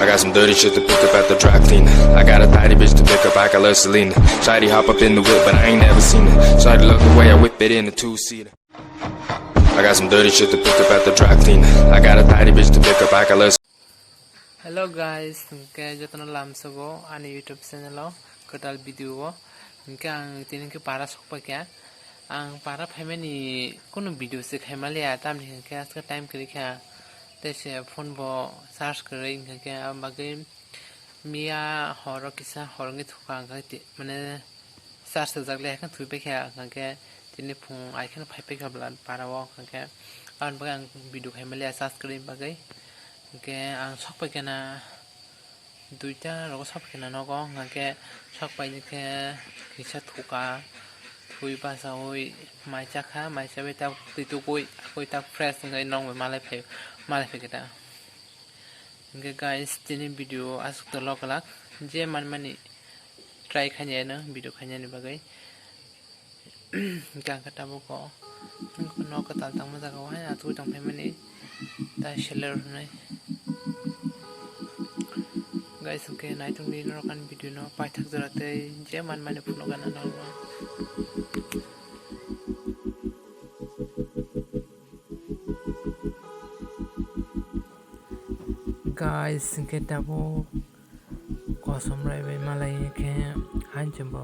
I got some dirty shit to pick up at the dry cleaner. I got a tidy bitch to pick up, I got love Selena. Shawty hop up in the whip, but I ain't never seen her. Shawty love the way I whip it in a two-seater. I got some dirty shit to pick up at the dry cleaner. I got a tidy bitch to pick up, I got love. Hello guys, ngke jotno lamsogo ani YouTube channel kotal video ngke ang tinin ke para sokpa kya ang para family kono video se khaimali atam ni ngke aska time kri kha tese phone bo search kri ngke amage mia horo kisa horongi thuka ngati mane search jagle kan thupe kha ngke tini phone ai khan phaipe kha blan para wo ngke an bagang video khaimali search kri bagai ngke ang sokpa kena duita rogo sokpa kena nogo ngke sokpa ngke kisa thuka thui ba sawi mai chakha mai sabe ta titu koi ta fresh ngai nong malai phe kita ngke guys tini video asuk to lokalak je mani try khanye na video khanye ni bagai gang kata buko no ka tal tang ma jaga wa na tu tang family ta seller nai guys okay nai tung ni no kan video no pai thak jara te je mani phuno kana no guys ke tabo kosam rai be malai ke hanjembo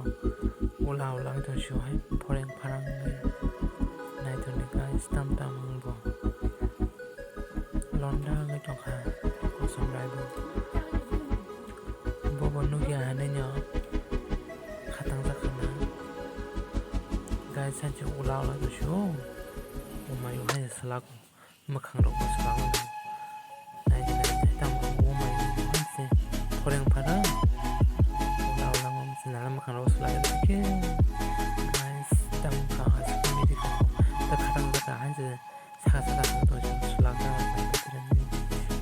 ula to show hai poreng parang nai to ni guys tam bo londa ngai to kha kosam rai bo bonu kya hane nyo khatang sa khana guys hanche ula to show umai hai salak makhang ro salak nai tam umai hanse poreng parang ula ngom sinala makhang ro salak ke guys tam ka has comedy ko ta khatang sa hanse saka to salak na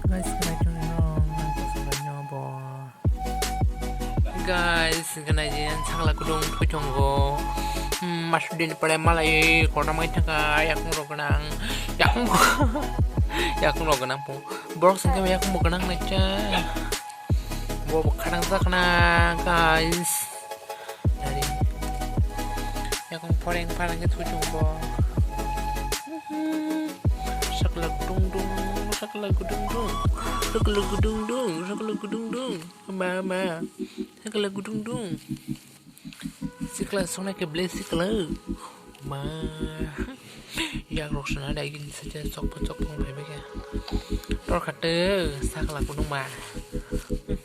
guys can I turn it on guys kana jen sangla kudung thujonggo masudin pare malai kona mai thaka yakung roganang yakung roganang po borok sangke yakung roganang na cha bo khadang sakna guys dari yakung poreng parang ke thujonggo sakla gudung mama sakla gudung sikla sona ke ble sikla ma ya roksana dai gin saja sok pong bebe ka tor khate sakla gudung ma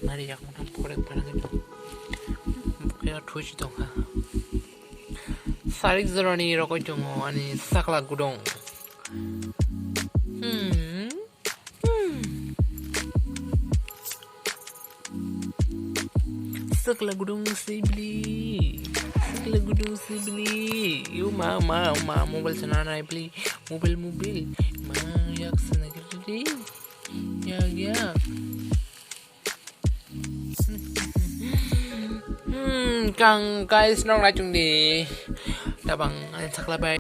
mari yak mon poreng parang itu buka thuji dong ha sarik zarani roko jongo ani sakla gudung sakla gudung sibli you mama mobile sana na beli mobil ma yak sana gidi ya kang guys nong la chung di tabang sakla bai